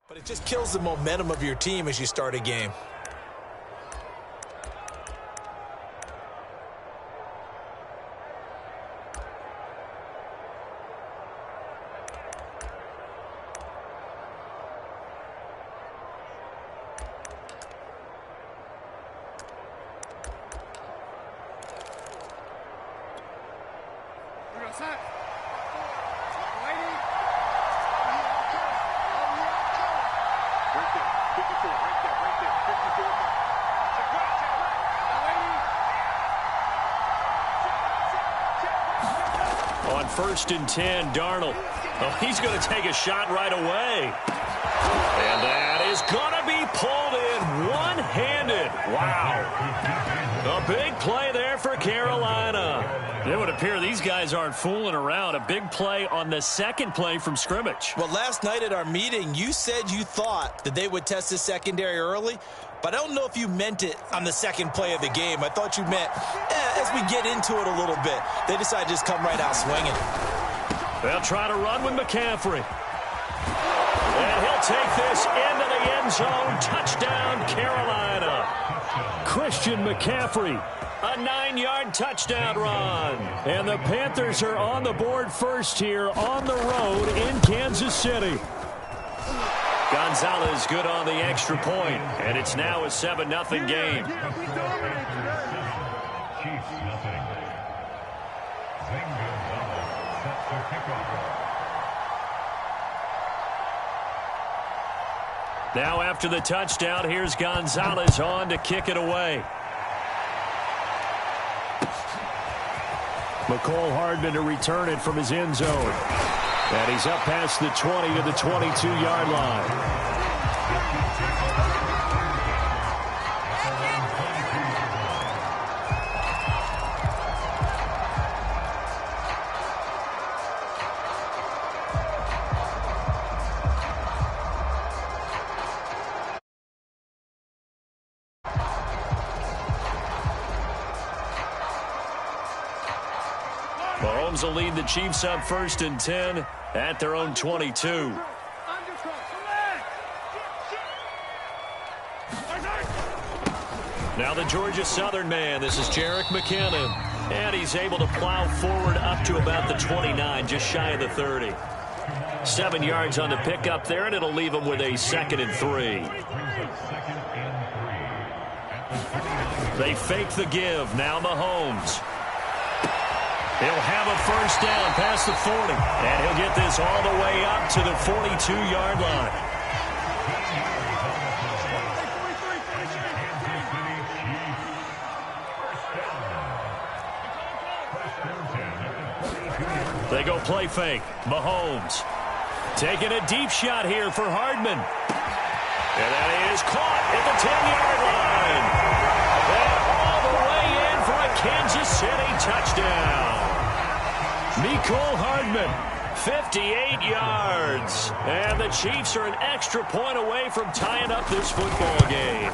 But it just kills the momentum of your team as you start a game. On 1st and 10, Darnold. Oh, he's going to take a shot right away. And that is going to be pulled in one-handed. Wow. A big play there for Carolina. It would appear these guys aren't fooling around. A big play on the second play from scrimmage. Well, last night at our meeting, you said you thought that they would test the secondary early, but I don't know if you meant it on the second play of the game. I thought you meant, as we get into it a little bit, they decided to just come right out swinging. They'll try to run with McCaffrey. And he'll take this into the end zone. Touchdown, Carolina. Christian McCaffrey, a 9-yard touchdown run. And the Panthers are on the board first here on the road in Kansas City. Gonzalez good on the extra point, and it's now a 7-0 game. Now after the touchdown, here's Gonzalez on to kick it away. McCole Hardman to return it from his end zone. And he's up past the 20 to the 22-yard line. Mahomes will lead the Chiefs up 1st and 10 at their own 22. Now the Georgia Southern man. This is Jerick McKinnon. And he's able to plow forward up to about the 29, just shy of the 30. 7 yards on the pickup there, and it'll leave him with a 2nd and 3. They fake the give. Now Mahomes. He'll have a first down past the 40. And he'll get this all the way up to the 42-yard line. They go play fake. Mahomes taking a deep shot here for Hardman. And that is caught at the 10-yard line. And all the way in for a Kansas City touchdown. Mecole Hardman, 58 yards. And the Chiefs are an extra point away from tying up this football game.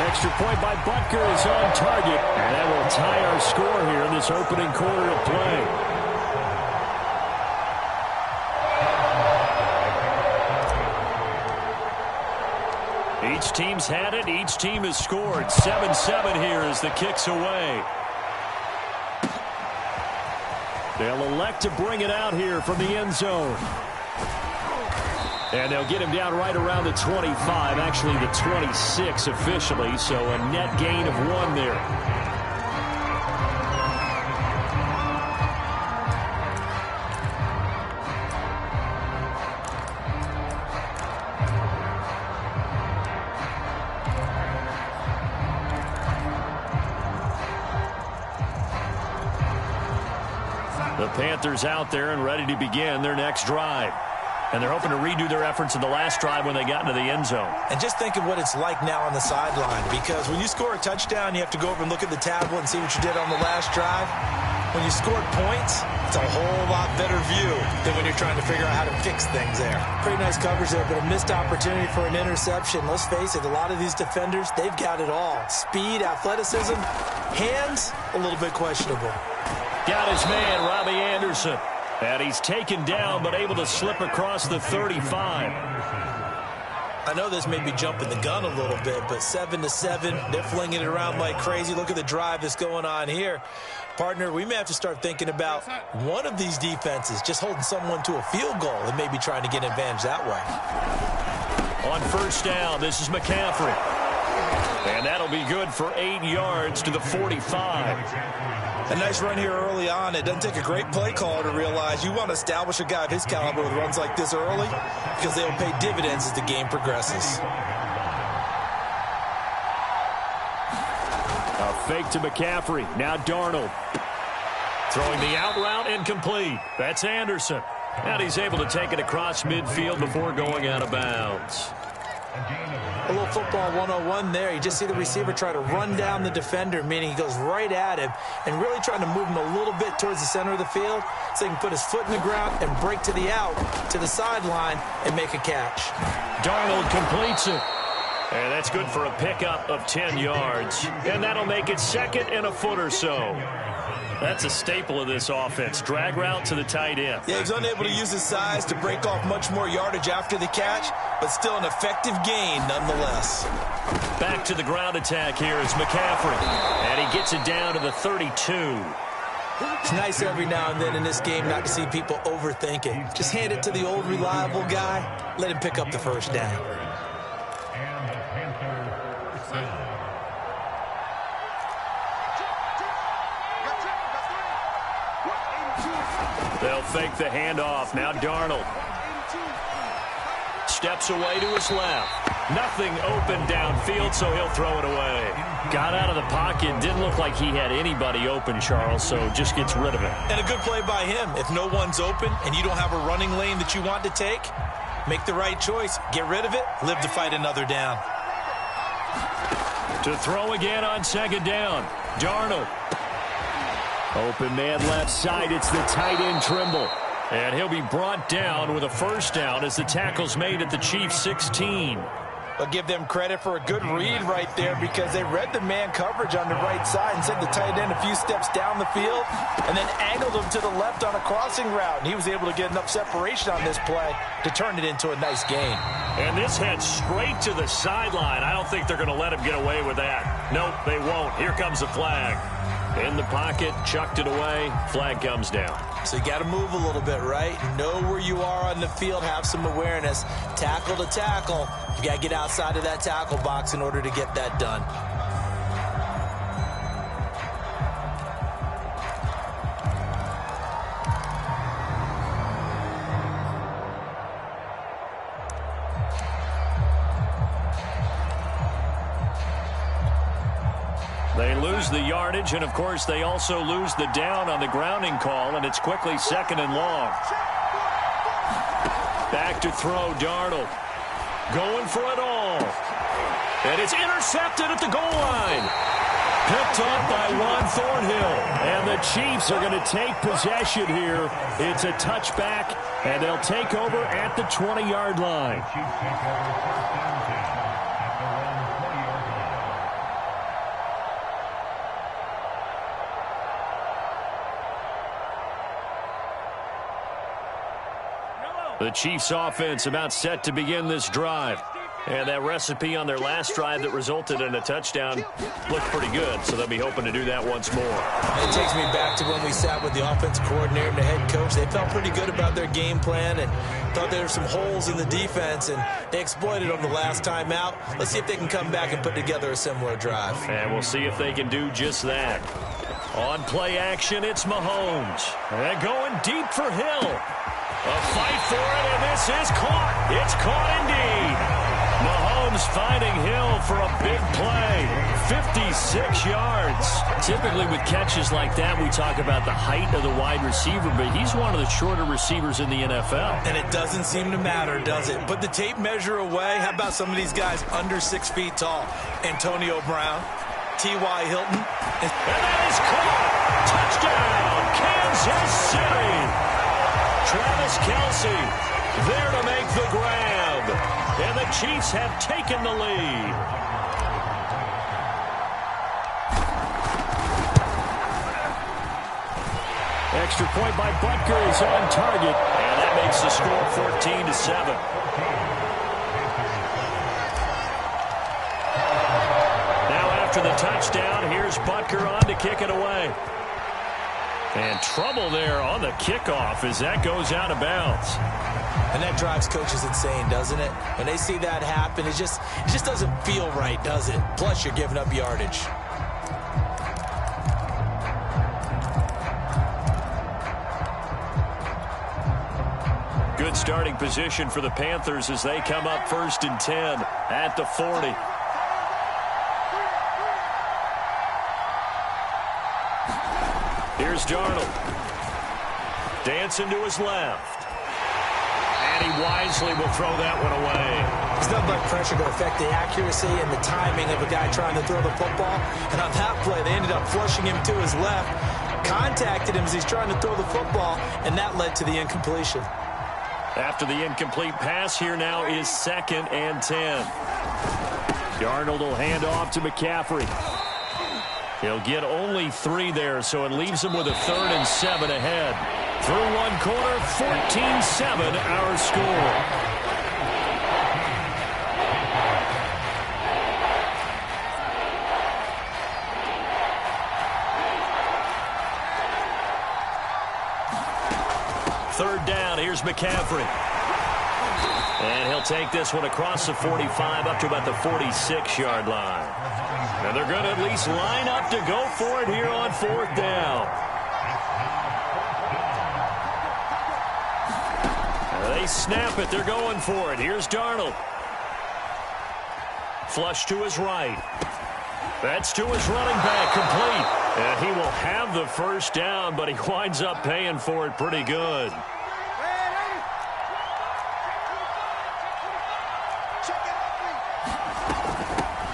Extra point by Butker is on target. And that will tie our score here in this opening quarter of play. Each team's had it. Each team has scored. 7-7 here as the kick's away. They'll elect to bring it out here from the end zone. And they'll get him down right around the 25, actually the 26 officially, so a net gain of 1 there. The Panthers out there and ready to begin their next drive. And they're hoping to redo their efforts in the last drive when they got into the end zone. And just think of what it's like now on the sideline, because when you score a touchdown, you have to go over and look at the tablet and see what you did on the last drive. When you scored points, it's a whole lot better view than when you're trying to figure out how to fix things there. Pretty nice coverage there, but a missed opportunity for an interception. Let's face it, a lot of these defenders, they've got it all. Speed, athleticism, hands, a little bit questionable. Got his man, Robbie Anderson. And he's taken down, but able to slip across the 35. I know this may be jumping the gun a little bit, but 7-7, they're flinging it around like crazy. Look at the drive that's going on here. Partner, we may have to start thinking about one of these defenses just holding someone to a field goal and maybe trying to get an advantage that way. On first down, this is McCaffrey. And that'll be good for 8 yards to the 45. A nice run here early on. It doesn't take a great play caller to realize you want to establish a guy of his caliber with runs like this early because they'll pay dividends as the game progresses. A fake to McCaffrey. Now Darnold. Throwing the out route incomplete. That's Anderson. And he's able to take it across midfield before going out of bounds. A little football 101 there. You just see the receiver try to run down the defender, meaning he goes right at him and really trying to move him a little bit towards the center of the field so he can put his foot in the ground and break to the out, to the sideline, and make a catch. Darnold completes it. And that's good for a pickup of 10 yards. And that'll make it second and a foot or so. That's a staple of this offense. Drag route to the tight end. Yeah, he's unable to use his size to break off much more yardage after the catch, but still an effective gain nonetheless. Back to the ground attack here is McCaffrey. And he gets it down to the 32. It's nice every now and then in this game not to see people overthink it. Just hand it to the old reliable guy. Let him pick up the first down. They'll fake the handoff. Now Darnold. Steps away to his left. Nothing open downfield, so he'll throw it away. Got out of the pocket. Didn't look like he had anybody open, Charles, so just gets rid of it. And a good play by him. If no one's open and you don't have a running lane that you want to take, make the right choice. Get rid of it. Live to fight another down. To throw again on second down. Darnold. Open man left side. It's the tight end Trimble. And he'll be brought down with a first down as the tackle's made at the Chiefs' 16. I'll give them credit for a good read right there because they read the man coverage on the right side and sent the tight end a few steps down the field and then angled him to the left on a crossing route. And he was able to get enough separation on this play to turn it into a nice gain. And this heads straight to the sideline. I don't think they're going to let him get away with that. Nope, they won't. Here comes the flag. In the pocket, chucked it away, flag comes down. So you got to move a little bit, right? Know where you are on the field, have some awareness. Tackle to tackle, you got to get outside of that tackle box in order to get that done. They lose the yardage, and, of course, they also lose the down on the grounding call, and it's quickly second and long. Back to throw, Darnold. Going for it all. And it's intercepted at the goal line. Picked up by Juan Thornhill. And the Chiefs are going to take possession here. It's a touchback, and they'll take over at the 20-yard line. The Chiefs offense about set to begin this drive. And that recipe on their last drive that resulted in a touchdown looked pretty good, so they'll be hoping to do that once more. It takes me back to when we sat with the offensive coordinator and the head coach. They felt pretty good about their game plan and thought there were some holes in the defense, and they exploited them the last time out. Let's see if they can come back and put together a similar drive. And we'll see if they can do just that. On play action, it's Mahomes. And going deep for Hill. A fight for it, and this is caught. It's caught indeed. Mahomes finding Hill for a big play. 56 yards. Typically with catches like that, we talk about the height of the wide receiver, but he's one of the shorter receivers in the NFL. And it doesn't seem to matter, does it? Put the tape measure away. How about some of these guys under 6 feet tall? Antonio Brown, T.Y. Hilton. And that is caught. Touchdown, Kansas City. Travis Kelce there to make the grab. And the Chiefs have taken the lead. Extra point by Butker is on target, and that makes the score 14-7. Now after the touchdown, here's Butker on to kick it away. And trouble there on the kickoff as that goes out of bounds. And that drives coaches insane, doesn't it? When they see that happen, it just doesn't feel right, does it? Plus, you're giving up yardage. Good starting position for the Panthers as they come up 1st and 10 at the 40. Here's Darnold. Dancing to his left. And he wisely will throw that one away. There's nothing like pressure to affect the accuracy and the timing of a guy trying to throw the football. And on that play, they ended up flushing him to his left, contacted him as he's trying to throw the football, and that led to the incompletion. After the incomplete pass, here now is 2nd and 10. Darnold will hand off to McCaffrey. He'll get only 3 there, so it leaves him with a 3rd and 7 ahead. Through one quarter, 14-7 our score. Third down, here's McCaffrey. And he'll take this one across the 45 up to about the 46-yard line. And they're going to at least line up to go for it here on 4th down. They snap it. They're going for it. Here's Darnold. Flush to his right. That's to his running back, complete. And he will have the first down, but he winds up paying for it pretty good.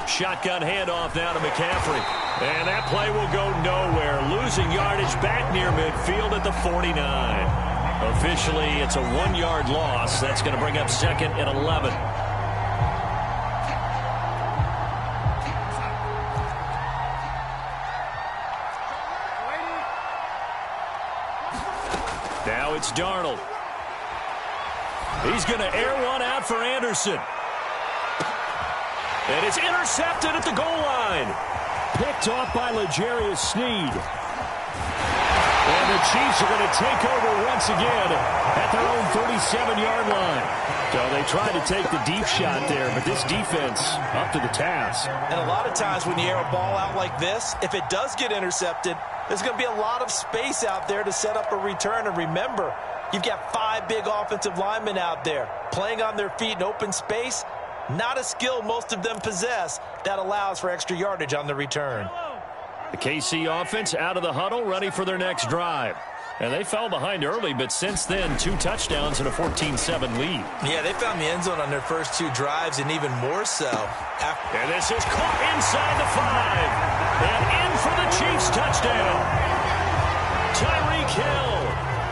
Shotgun handoff now to McCaffrey. And that play will go nowhere. Losing yardage back near midfield at the 49. Officially, it's a 1-yard loss. That's going to bring up 2nd and 11. Now it's Darnold. He's going to air one out for Anderson. And it's intercepted at the goal line. Picked off by L'Jarius Sneed. And the Chiefs are going to take over once again at their own 37-yard line. So they tried to take the deep shot there, but this defense up to the task. And a lot of times when you air a ball out like this, if it does get intercepted, there's going to be a lot of space out there to set up a return. And remember, you've got 5 big offensive linemen out there playing on their feet in open space. Not a skill most of them possess that allows for extra yardage on the return. The KC offense out of the huddle, ready for their next drive. And they fell behind early, but since then, 2 touchdowns and a 14-7 lead. Yeah, they found the end zone on their first 2 drives, and even more so. And this is caught inside the 5. And in for the Chiefs touchdown. Tyreek Hill,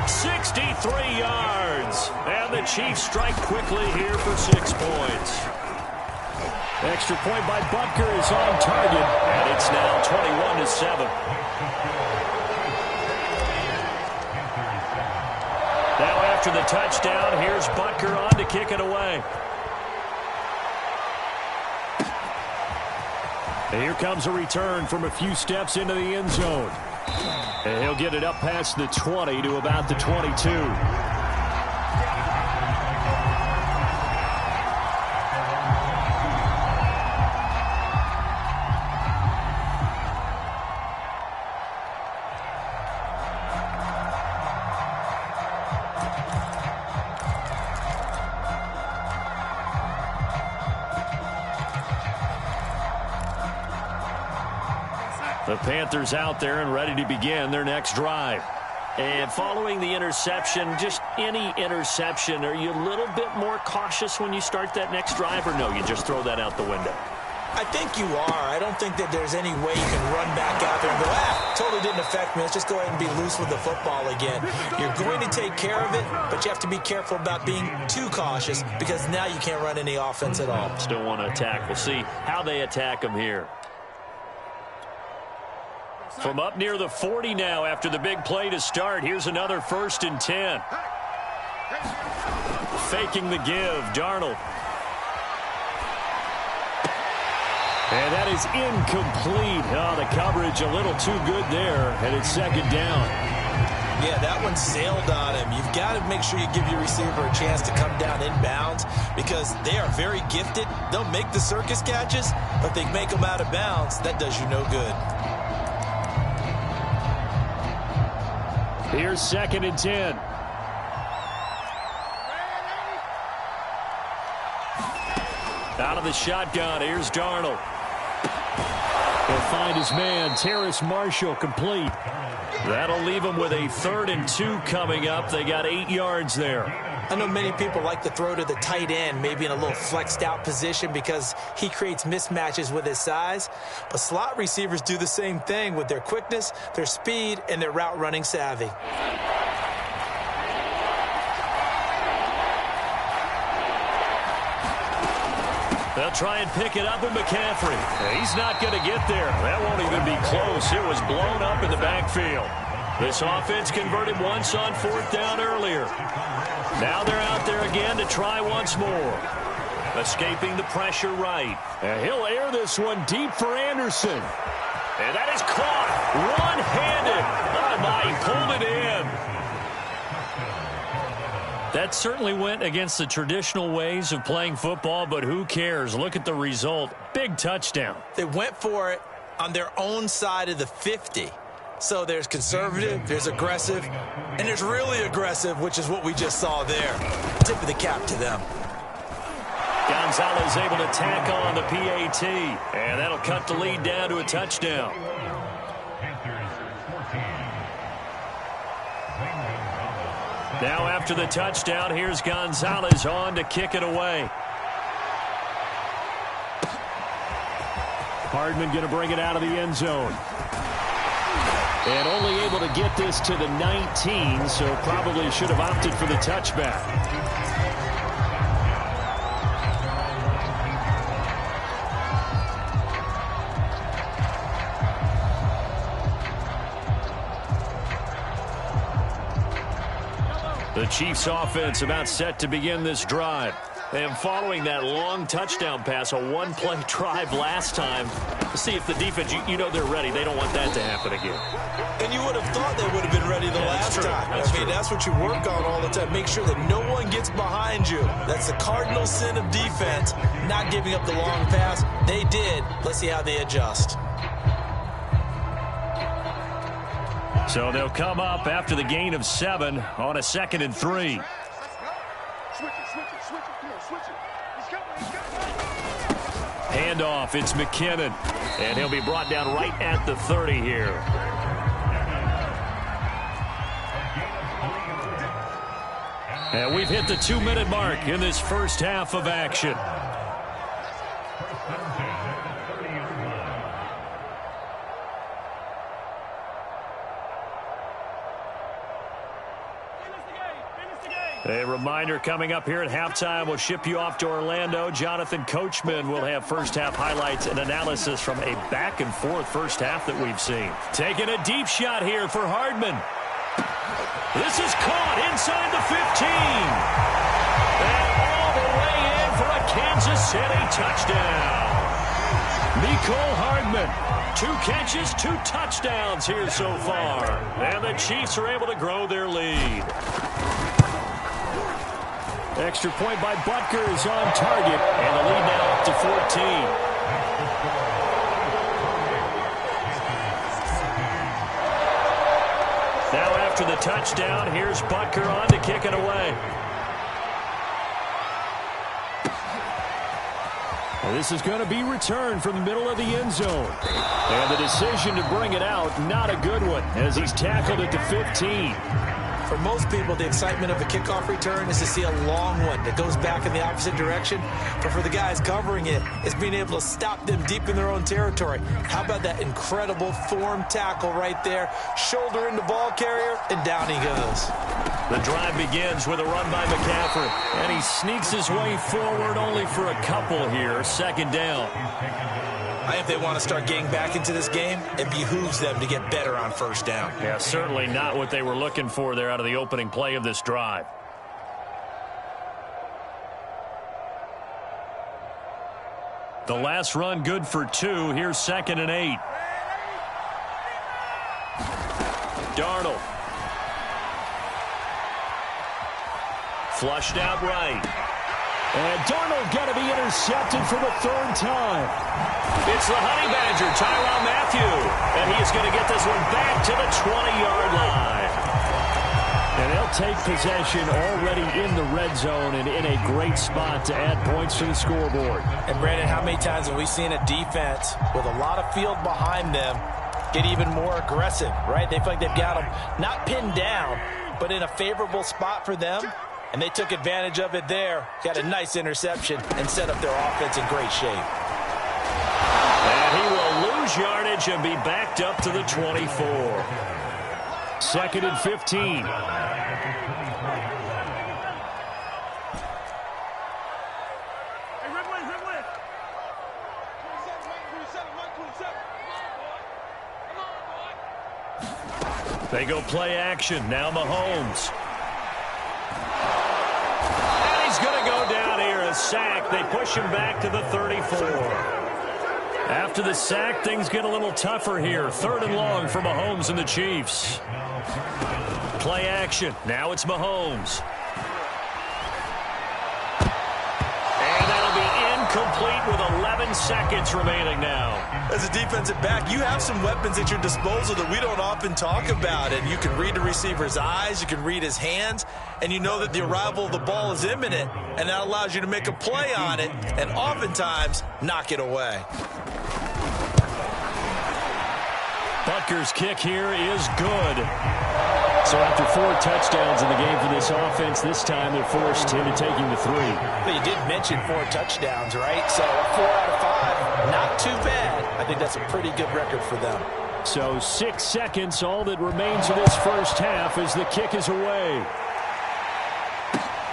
63 yards. And the Chiefs strike quickly here for 6 points. Extra point by Butker is on target, and it's now 21-7. Now after the touchdown, here's Butker on to kick it away. And here comes a return from a few steps into the end zone. And he'll get it up past the 20 to about the 22. The Panthers out there and ready to begin their next drive. And following the interception, just any interception, are you a little bit more cautious when you start that next drive, or no, you just throw that out the window? I think you are. I don't think that there's any way you can run back out there and go, totally didn't affect me. Let's just go ahead and be loose with the football again. You're going to take care of it, but you have to be careful about being too cautious because now you can't run any offense at all. Still want to attack. We'll see how they attack them here. From up near the 40 now after the big play to start. Here's another 1st and 10. Faking the give, Darnold. And that is incomplete. Oh, the coverage a little too good there, and it's 2nd down. Yeah, that one sailed on him. You've got to make sure you give your receiver a chance to come down inbounds because they are very gifted. They'll make the circus catches, but if they make them out of bounds, that does you no good. Here's 2nd and 10. Out of the shotgun, here's Darnold. He'll find his man, Terrace Marshall, complete. That'll leave him with a 3rd and 2 coming up. They got 8 yards there. I know many people like to throw to the tight end, maybe in a little flexed out position because he creates mismatches with his size. But slot receivers do the same thing with their quickness, their speed, and their route running savvy. They'll try and pick it up with McCaffrey. He's not going to get there. That won't even be close. It was blown up in the backfield. This offense converted once on 4th down earlier. Now they're out there again to try once more. Escaping the pressure right. And he'll air this one deep for Anderson. And that is caught one-handed. Oh, my, he pulled it in. That certainly went against the traditional ways of playing football, but who cares? Look at the result. Big touchdown. They went for it on their own side of the 50. So there's conservative, there's aggressive, and there's really aggressive, which is what we just saw there. Tip of the cap to them. Gonzalez able to tack on the PAT, and that'll cut the lead down to a touchdown. Now after the touchdown, here's Gonzalez on to kick it away. Hardman going to bring it out of the end zone. And only able to get this to the 19, so probably should have opted for the touchback. The Chiefs offense about set to begin this drive. And following that long touchdown pass, a one-play drive last time, to see if the defense, you know they're ready. They don't want that to happen again. And you would have thought they would have been ready the last time. I mean, that's what you work on all the time. Make sure that no one gets behind you. That's the cardinal sin of defense, not giving up the long pass. They did. Let's see how they adjust. So they'll come up after the gain of 7 on a 2nd and 3. Handoff, it's McKinnon. And he'll be brought down right at the 30 here. And we've hit the 2-minute mark in this first half of action. A reminder coming up here at halftime. We'll ship you off to Orlando. Jonathan Coachman will have first-half highlights and analysis from a back-and-forth first half that we've seen. Taking a deep shot here for Hardman. This is caught inside the 15. And all the way in for a Kansas City touchdown. Mecole Hardman. 2 catches, 2 touchdowns here so far. And the Chiefs are able to grow their lead. Extra point by Butker is on target, and the lead now up to 14. Now after the touchdown, here's Butker on to kick it away. And this is going to be returned from the middle of the end zone. And the decision to bring it out, not a good one, as he's tackled at the 15. For most people, the excitement of a kickoff return is to see a long one that goes back in the opposite direction. But for the guys covering it, it's being able to stop them deep in their own territory. How about that incredible form tackle right there? Shoulder into ball carrier, and down he goes. The drive begins with a run by McCaffrey. And he sneaks his way forward only for a couple here. 2nd down. I think if they want to start getting back into this game, it behooves them to get better on first down. Yeah, certainly not what they were looking for there out of the opening play of this drive. The last run good for 2. Here's 2nd and 8. Darnold. Flushed out right. And Darnold got to be intercepted for the 3rd time. It's the Honey Badger, Tyrann Mathieu. And he is going to get this one back to the 20-yard line. And they'll take possession already in the red zone and in a great spot to add points to the scoreboard. And, Brandon, how many times have we seen a defense with a lot of field behind them get even more aggressive, right? They feel like they've got them not pinned down, but in a favorable spot for them. And they took advantage of it there. Got a nice interception and set up their offense in great shape. And he will lose yardage and be backed up to the 24. 2nd and 15. They go play action. Now Mahomes. Going to go down here, a sack. They push him back to the 34. After the sack, things get a little tougher here. 3rd and long for Mahomes and the Chiefs. Play action. Now it's Mahomes. And that'll be incomplete with 11 seconds remaining now. As a defensive back, you have some weapons at your disposal that we don't often talk about. And you can read the receiver's eyes, you can read his hands, and you know that the arrival of the ball is imminent, and that allows you to make a play on it and oftentimes knock it away. Butker's kick here is good. So after 4 touchdowns in the game for this offense, this time they're forced into taking the 3. But you did mention 4 touchdowns, right? So 4 out of 5, not too bad. I think that's a pretty good record for them. So 6 seconds, all that remains of this first half as the kick is away.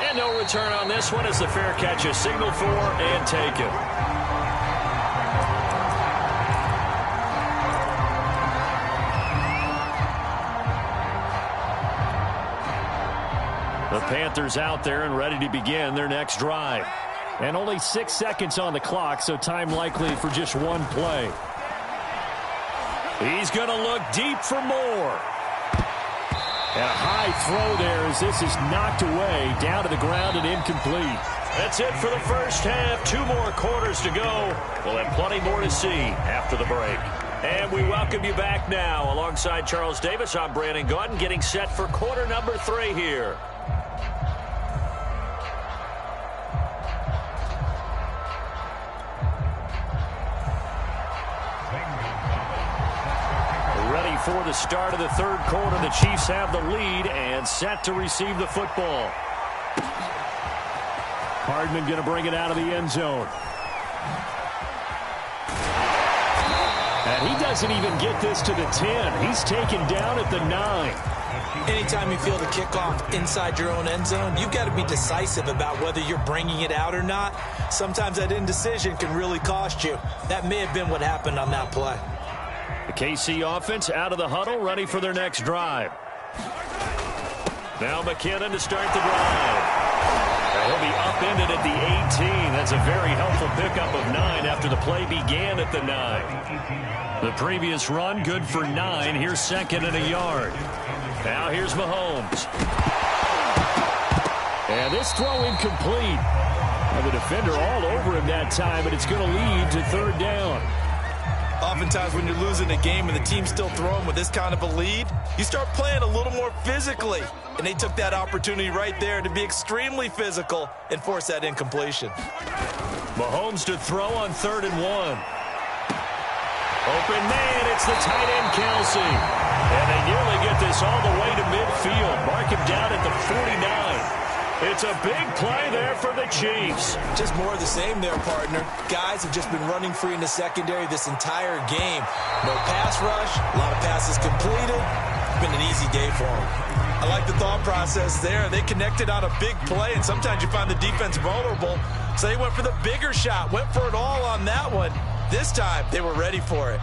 And no return on this one as the fair catch is signaled for and taken. The Panthers out there and ready to begin their next drive. And only 6 seconds on the clock, so time likely for just one play. He's going to look deep for more. And a high throw there as this is knocked away, down to the ground and incomplete. That's it for the first half. 2 more quarters to go. We'll have plenty more to see after the break. And we welcome you back now. Alongside Charles Davis, I'm Brandon Gaudin, getting set for quarter number 3 here. Ready for the start of the 3rd quarter. The Chiefs have the lead and set to receive the football. Hardman going to bring it out of the end zone. And he doesn't even get this to the 10. He's taken down at the 9. Anytime you feel the kickoff inside your own end zone, you've got to be decisive about whether you're bringing it out or not. Sometimes that indecision can really cost you. That may have been what happened on that play. The KC offense out of the huddle, ready for their next drive. Now McKinnon to start the drive. He'll be upended at the 18. That's a very helpful pickup of 9 after the play began at the 9. The previous run good for 9. Here's 2nd and a yard. Now here's Mahomes. And this throw incomplete. And the defender all over him that time, but it's going to lead to 3rd down. Oftentimes when you're losing a game and the team's still throwing with this kind of a lead, you start playing a little more physically. And they took that opportunity right there to be extremely physical and force that incompletion. Mahomes to throw on 3rd and 1. Open man, it's the tight end Kelsey. And they nearly get this all the way to midfield. Mark him down at the 49. It's a big play there for the Chiefs. Just more of the same there, partner. Guys have just been running free in the secondary this entire game. No pass rush, a lot of passes completed. It's been an easy day for them. I like the thought process there. They connected on a big play, and sometimes you find the defense vulnerable. So they went for the bigger shot, went for it all on that one, This time, they were ready for it.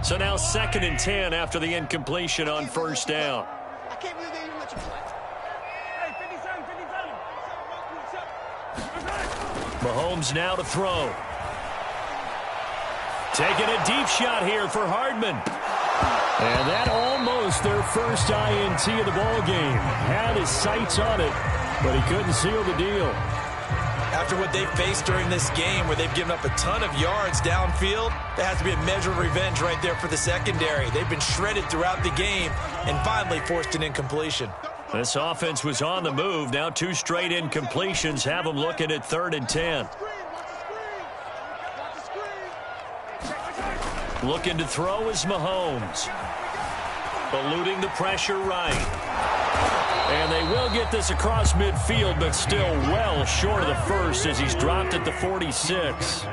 So now 2nd and 10 after the incompletion on first down. I can't believe they even let you play. Hey, 57, 57. Mahomes now to throw. Taking a deep shot here for Hardman. And that almost their first INT of the ball game. Had his sights on it, but he couldn't seal the deal. After what they've faced during this game where they've given up a ton of yards downfield, there has to be a measure of revenge right there for the secondary. They've been shredded throughout the game and finally forced an incompletion. This offense was on the move. Now 2 straight incompletions have them looking at 3rd and 10. Looking to throw is Mahomes. Eluding the pressure right. And they will get this across midfield, but still well short of the first as he's dropped at the 46.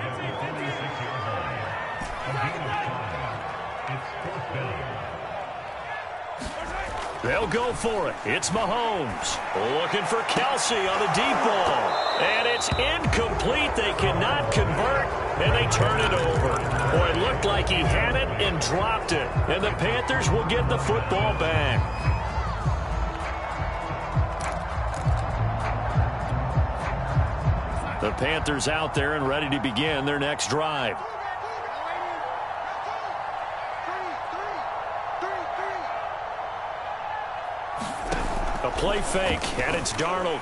They'll go for it. It's Mahomes. Looking for Kelsey on the deep ball. And it's incomplete. They cannot convert, and they turn it over. Boy, it looked like he had it and dropped it. And the Panthers will get the football back. The Panthers out there and ready to begin their next drive. A play fake, and it's Darnold.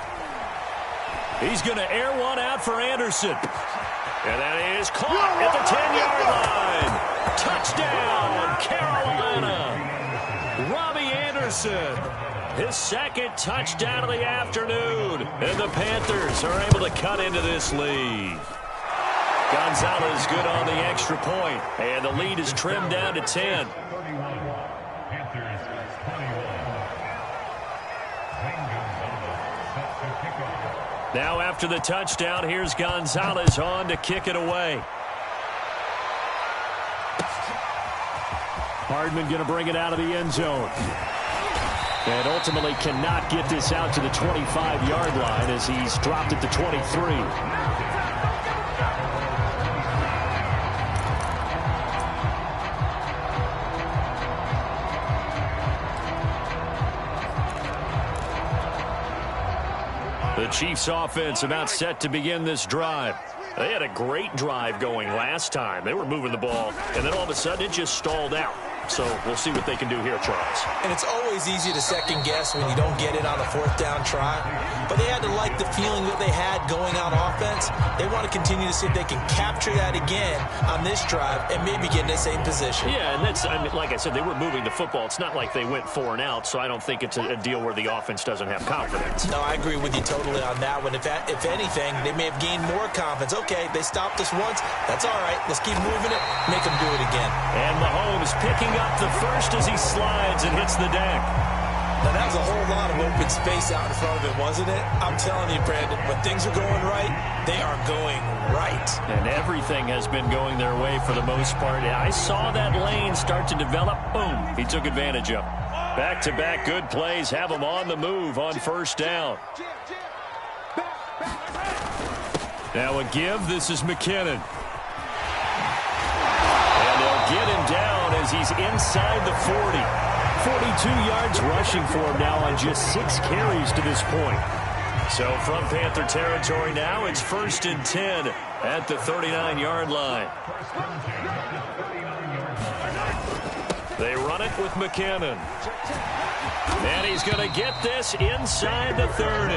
He's going to air one out for Anderson. And that is caught at the 10-yard line. Touchdown, Carolina. Robbie Anderson. His 2nd touchdown of the afternoon. And the Panthers are able to cut into this lead. Gonzalez good on the extra point. And the lead is trimmed down to 10. Now after the touchdown, here's Gonzalez on to kick it away. Hardman going to bring it out of the end zone. And ultimately cannot get this out to the 25-yard line as he's dropped at the 23. The Chiefs offense about set to begin this drive. They had a great drive going last time. They were moving the ball, and then all of a sudden it just stalled out. So we'll see what they can do here, Charles. And it's always easy to second-guess when you don't get it on a 4th down try. But they had to like the feeling that they had going on offense. They want to continue to see if they can capture that again on this drive and maybe get in the same position. Yeah, and that's, I mean, like I said, they were moving the football. It's not like they went 4 and out, so I don't think it's a deal where the offense doesn't have confidence. No, I agree with you totally on that one. If anything, they may have gained more confidence. Okay, they stopped us once. That's all right. Let's keep moving it. Make them do it again. And Mahomes picking up the first as he slides and hits the deck. Now, that was a whole lot of open space out in front of him, wasn't it? I'm telling you, Brandon, when things are going right, they are going right. And everything has been going their way for the most part. I saw that lane start to develop. Boom. He took advantage of it. Back-to-back good plays have him on the move on first down. Now a give. This is McKinnon. And they'll get him down as he's inside the 40. 42 yards rushing for him now on just 6 carries to this point. So from Panther territory now, it's 1st and 10 at the 39-yard line. They run it with McKinnon. And he's going to get this inside the 30.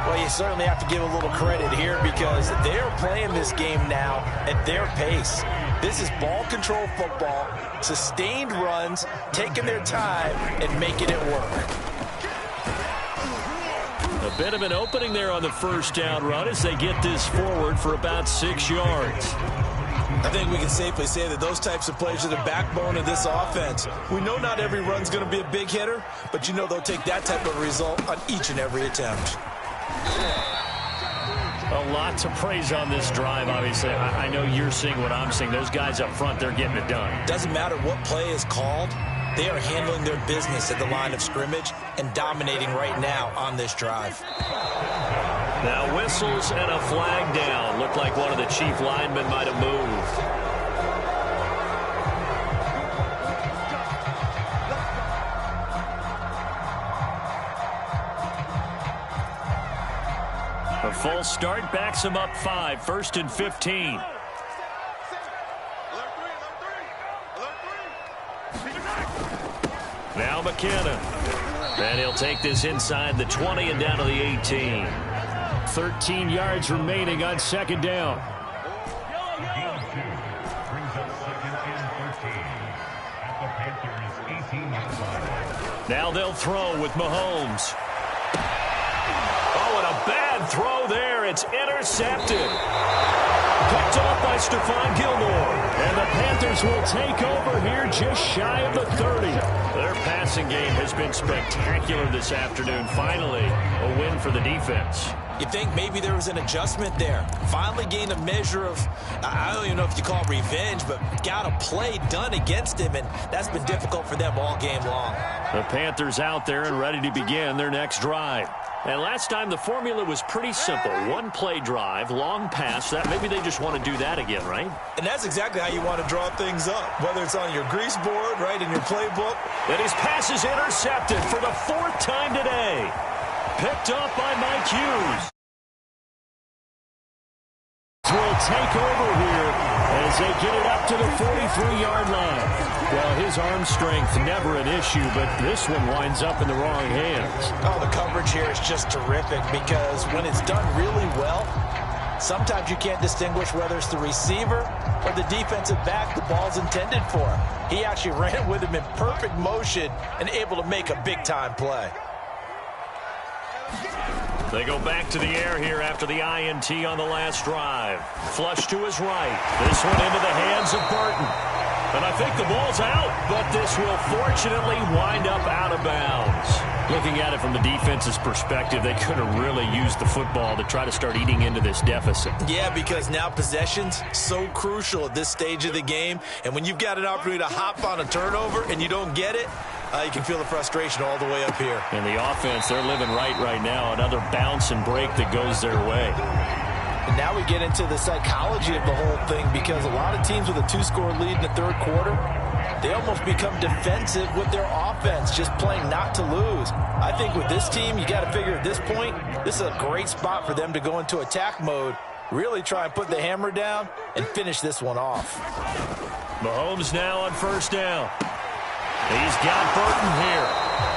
Well, you certainly have to give a little credit here because they're playing this game now at their pace. This is ball control football, sustained runs, taking their time and making it work. A bit of an opening there on the first down run as they get this forward for about 6 yards. I think we can safely say that those types of plays are the backbone of this offense. We know not every run's going to be a big hitter, but you know they'll take that type of result on each and every attempt. A lot to praise on this drive, obviously. I know you're seeing what I'm seeing. Those guys up front, they're getting it done. Doesn't matter what play is called. They are handling their business at the line of scrimmage and dominating right now on this drive. Now whistles and a flag down. Looked like one of the chief linemen might have moved. A full start backs him up 5, 1st and 15. Now McKinnon. And he'll take this inside the 20 and down to the 18. 13 yards remaining on 2nd down. Now they'll throw with Mahomes. Oh, and a bad throw there. It's intercepted. Picked off by Stephon Gilmore. And the Panthers will take over here just shy of the 30. Their passing game has been spectacular this afternoon. Finally, a win for the defense. You think maybe there was an adjustment there. Finally gained a measure of, I don't even know if you call it revenge, but got a play done against him, and that's been difficult for them all game long. The Panthers out there and ready to begin their next drive. And last time the formula was pretty simple. One play drive, long pass. That maybe they just want to do that again, right? And that's exactly how you want to draw things up, whether it's on your grease board, right, in your playbook. And his pass is intercepted for the 4th time today. Picked up by Mike Hughes. Will take over here as they get it up to the 43-yard line. Well, his arm strength never an issue, but this one winds up in the wrong hands. Oh, the coverage here is just terrific because when it's done really well, sometimes you can't distinguish whether it's the receiver or the defensive back the ball's intended for. He actually ran with him in perfect motion and able to make a big-time play. They go back to the air here after the INT on the last drive. Flush to his right. This one into the hands of Burton. And I think the ball's out, but this will fortunately wind up out of bounds. Looking at it from the defense's perspective, they could have really used the football to try to start eating into this deficit. Yeah, because now possession's so crucial at this stage of the game. And when you've got an opportunity to hop on a turnover and you don't get it, you can feel the frustration all the way up here. And the offense, they're living right now. Another bounce and break that goes their way. And now we get into the psychology of the whole thing because a lot of teams with a 2-score lead in the 3rd quarter, they almost become defensive with their offense, just playing not to lose. I think with this team, you got to figure at this point, this is a great spot for them to go into attack mode, really try and put the hammer down and finish this one off. Mahomes now on 1st down. He's got Burton here,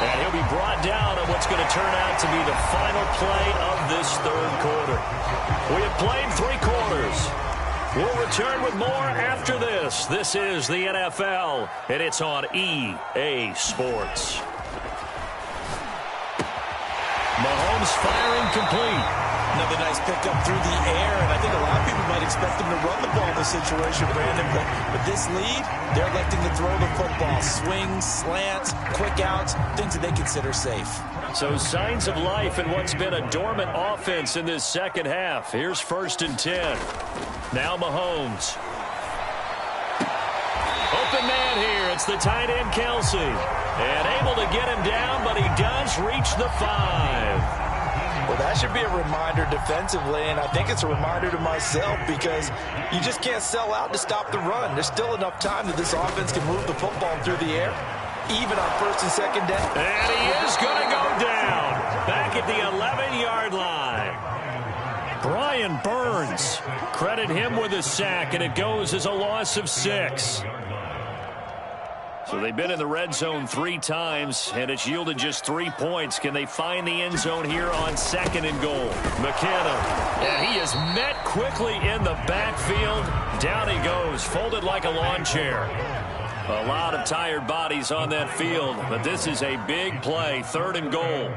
and he'll be brought down on what's going to turn out to be the final play of this 3rd quarter. We have played 3 quarters. We'll return with more after this. This is the NFL, and it's on EA Sports. Mahomes firing complete. Another nice pickup through the air, and I think a lot of people might expect him to run the ball in this situation, Brandon, but with this lead, they're electing to throw the football. Swings, slants, quick outs, things that they consider safe. So signs of life in what's been a dormant offense in this 2nd half. Here's 1st and 10. Now Mahomes. Open man here. It's the tight end, Kelsey. And able to get him down, but he does reach the 5. Well, that should be a reminder defensively, and I think it's a reminder to myself because you just can't sell out to stop the run. There's still enough time that this offense can move the football through the air, even on 1st and 2nd down. And he is going to go down back at the 11-yard line. Brian Burns, credit him with a sack, and it goes as a loss of 6. So they've been in the red zone 3 times, and it's yielded just 3 points. Can they find the end zone here on 2nd and goal? McKinnon, and he is met quickly in the backfield. Down he goes, folded like a lawn chair. A lot of tired bodies on that field, but this is a big play, 3rd and goal.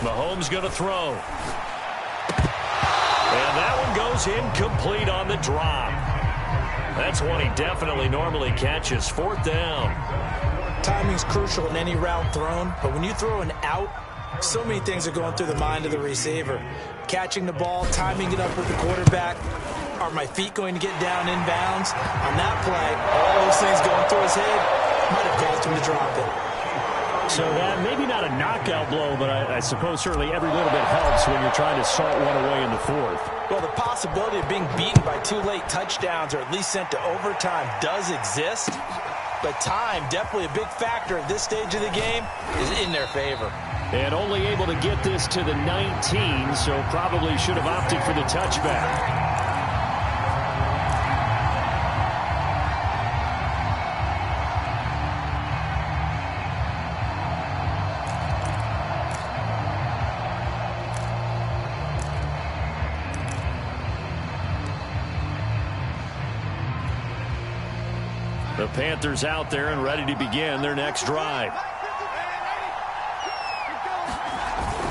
Mahomes going to throw. And that one goes incomplete on the drop. That's one he definitely normally catches. 4th down. Timing's crucial in any route thrown, but when you throw an out, so many things are going through the mind of the receiver. Catching the ball, timing it up with the quarterback. Are my feet going to get down in bounds? On that play, all those things going through his head might have caused him to drop it. So that maybe not a knockout blow, but I suppose certainly every little bit helps when you're trying to salt one away in the fourth. Well, the possibility of being beaten by 2 late touchdowns or at least sent to overtime does exist. But time, definitely a big factor at this stage of the game, is in their favor. And only able to get this to the 19, so probably should have opted for the touchback. The Panthers out there and ready to begin their next drive.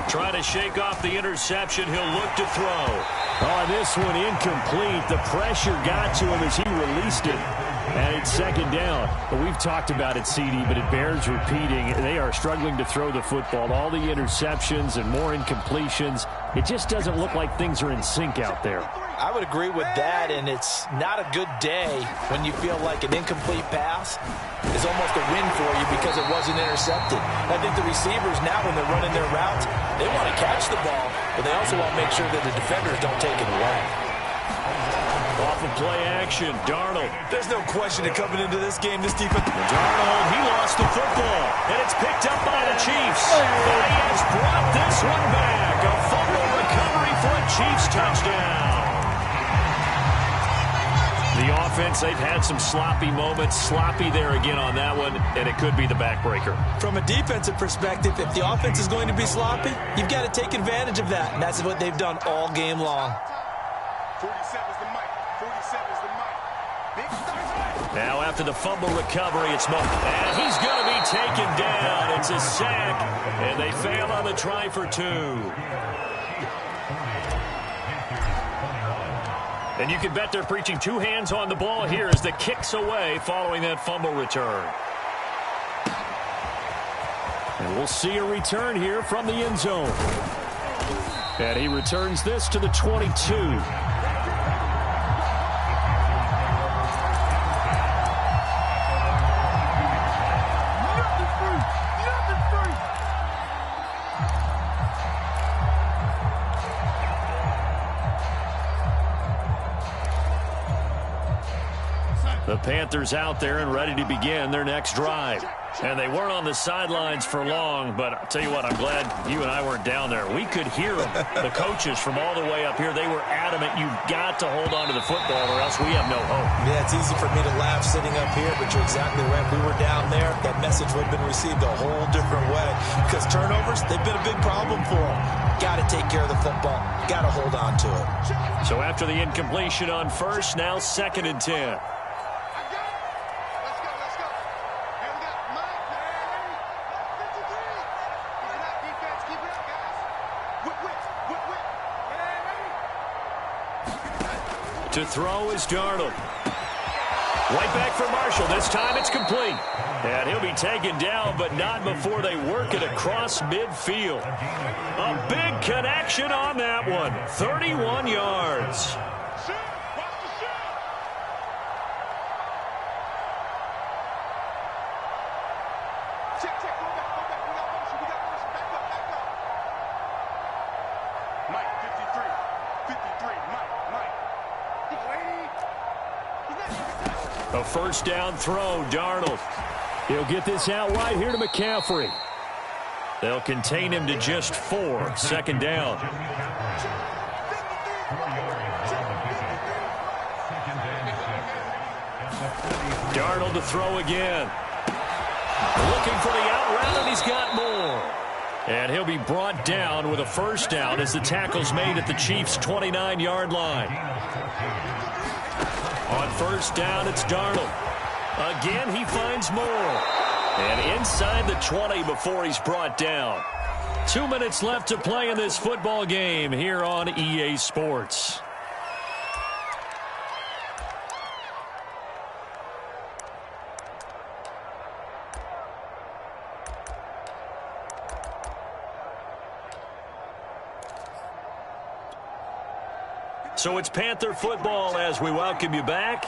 Trying to shake off the interception. He'll look to throw. Oh, this one incomplete. The pressure got to him as he released it. And it's second down. But we've talked about it, CD, but it bears repeating. They are struggling to throw the football. All the interceptions and more incompletions. It just doesn't look like things are in sync out there. I would agree with that, and it's not a good day when you feel like an incomplete pass is almost a win for you because it wasn't intercepted. I think the receivers now, when they're running their routes, they want to catch the ball, but they also want to make sure that the defenders don't take it away. Off of play action, Darnold. There's no question that coming into this game, this defense... Darnold, he lost the football, and it's picked up by the Chiefs. But he has brought this one back. A fumble recovery for a Chiefs touchdown. The offense, they've had some sloppy moments. Sloppy there again on that one, and it could be the backbreaker. From a defensive perspective, if the offense is going to be sloppy, you've got to take advantage of that, and that's what they've done all game long. 47's the mic. 47's the mic. Big start. Now after the fumble recovery, it's Monk. And he's going to be taken down. It's a sack, and they fail on the try for 2. And you can bet they're preaching 2 hands on the ball here as the kick's away following that fumble return. And we'll see a return here from the end zone. And he returns this to the 22. The Panthers out there and ready to begin their next drive. And they weren't on the sidelines for long, but I'll tell you what, I'm glad you and I weren't down there. We could hear them, the coaches from all the way up here. They were adamant, you've got to hold on to the football or else we have no hope. Yeah, it's easy for me to laugh sitting up here, but you're exactly right. If we were down there, that message would have been received a whole different way. Because turnovers, they've been a big problem for them. Got to take care of the football. Got to hold on to it. So after the incompletion on first, now 2nd and 10. To throw is Darnold. Right back for Marshall. This time it's complete. And he'll be taken down, but not before they work it across midfield. A big connection on that one. 31 yards. A first down throw, Darnold. He'll get this out right here to McCaffrey. They'll contain him to just 4. 2nd down. Darnold to throw again. Looking for the out route, and he's got more. And he'll be brought down with a first down as the tackle's made at the Chiefs' 29-yard line. On first down, it's Darnold. Again, he finds more. And inside the 20 before he's brought down. 2 minutes left to play in this football game here on EA Sports. So it's Panther football as we welcome you back.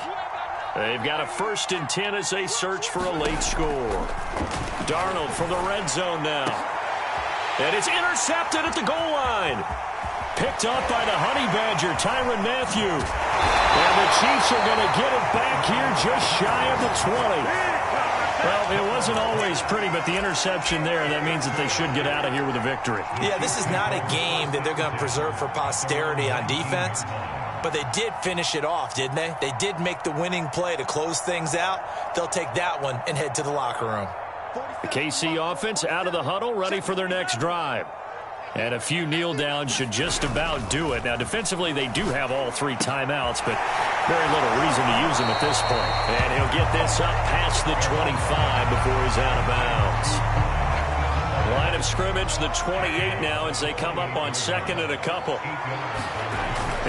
They've got a 1st and 10 as they search for a late score. Darnold from the red zone now. And it's intercepted at the goal line. Picked up by the Honey Badger, Tyrann Mathieu. And the Chiefs are going to get it back here just shy of the 20. Well, it wasn't always pretty, but the interception there, that means that they should get out of here with a victory. Yeah, this is not a game that they're going to preserve for posterity on defense, but they did finish it off, didn't they? They did make the winning play to close things out. They'll take that one and head to the locker room. The KC offense out of the huddle, ready for their next drive. And a few kneel downs should just about do it. Now, defensively, they do have all 3 timeouts, but very little reason to use them at this point. And he'll get this up past the 25 before he's out of bounds. Line of scrimmage, the 28 now as they come up on 2nd and a couple.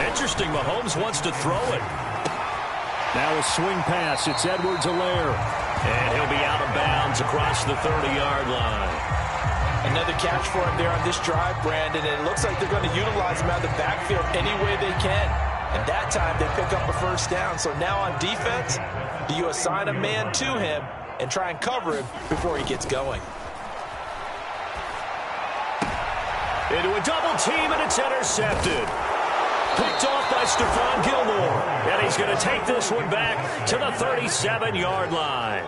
Interesting, Mahomes wants to throw it. Now a swing pass. It's Edwards-Helaire. And he'll be out of bounds across the 30-yard line. Another catch for him there on this drive, Brandon, and it looks like they're going to utilize him out of the backfield any way they can. And that time they pick up a 1st down. So now on defense, do you assign a man to him and try and cover him before he gets going? Into a double team, and it's intercepted. Picked off by Stephon Gilmore. And he's going to take this one back to the 37-yard line.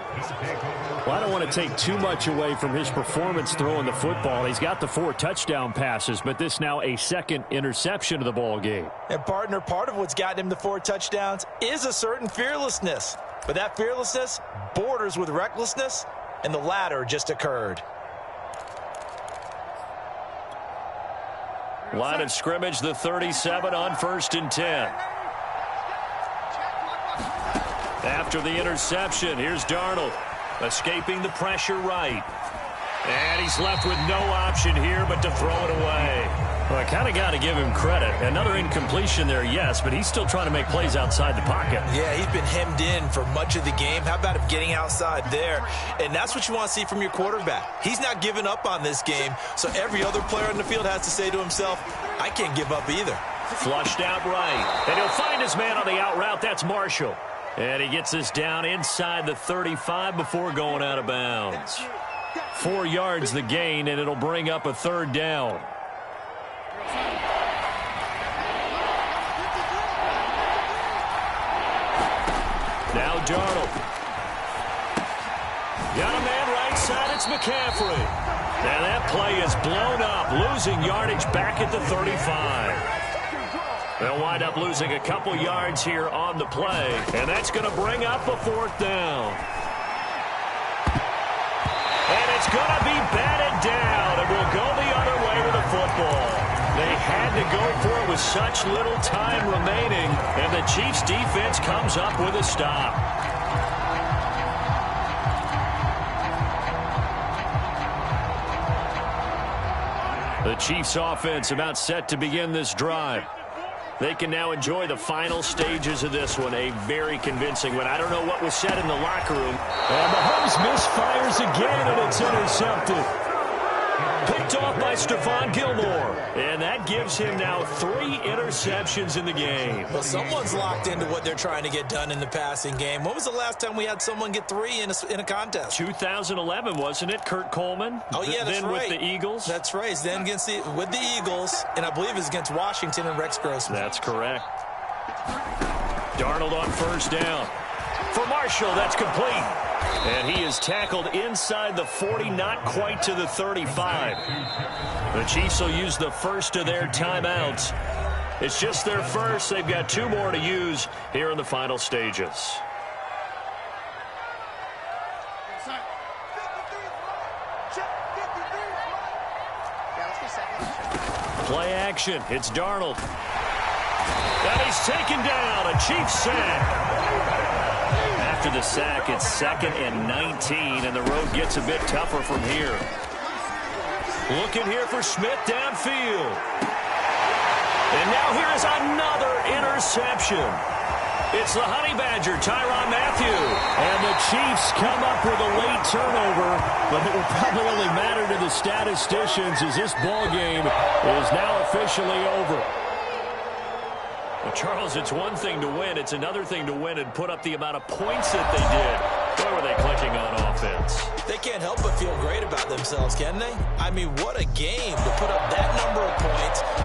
Well, I don't want to take too much away from his performance throwing the football. He's got the 4 touchdown passes, but this now a 2nd interception of the ball game. And, partner, part of what's gotten him the 4 touchdowns is a certain fearlessness. But that fearlessness borders with recklessness, and the latter just occurred. Line of scrimmage, the 37 on 1st and 10. After the interception, here's Darnold. Escaping the pressure right. And he's left with no option here but to throw it away. Well, I kind of got to give him credit. Another incompletion there, yes, but he's still trying to make plays outside the pocket. Yeah, he's been hemmed in for much of the game. How about him getting outside there? And that's what you want to see from your quarterback. He's not giving up on this game, so every other player on the field has to say to himself, I can't give up either. Flushed out right. And he'll find his man on the out route. That's Marshall. And he gets this down inside the 35 before going out of bounds. 4 yards the gain, and it'll bring up a 3rd down. Now Darnold. Got a man right side. It's McCaffrey. And that play is blown up, losing yardage back at the 35. They'll wind up losing a couple yards here on the play, and that's going to bring up a 4th down. And it's going to be batted down, and we'll go the other way with the football. They had to go for it with such little time remaining, and the Chiefs' defense comes up with a stop. The Chiefs' offense about set to begin this drive. They can now enjoy the final stages of this one. A very convincing one. I don't know what was said in the locker room. And Mahomes misfires again, and it's intercepted. Picked off by Stephon Gilmore. And that gives him now 3 interceptions in the game. Well, someone's locked into what they're trying to get done in the passing game. When was the last time we had someone get 3 in a contest? 2011, wasn't it? Kurt Coleman? Oh, yeah, that's then right. With the Eagles? That's right. Then with the Eagles, and I believe it's against Washington and Rex Grossman. That's correct. Darnold on 1st down. For Marshall, that's complete. And he is tackled inside the 40, not quite to the 35. The Chiefs will use the first of their timeouts. It's just their first. They've got 2 more to use here in the final stages. Play action. It's Darnold. And he's taken down. A Chiefs sack. After the sack, it's 2nd and 19, and the road gets a bit tougher from here. Looking here for Smith downfield. And now here is another interception. It's the Honey Badger, Tyrann Mathieu. And the Chiefs come up with a late turnover, but it will probably only matter to the statisticians as this ball game is now officially over. Well, Charles, it's one thing to win. It's another thing to win and put up the amount of points that they did. Boy, were they clicking on offense. They can't help but feel great about themselves, can they? I mean, what a game to put up that number of points.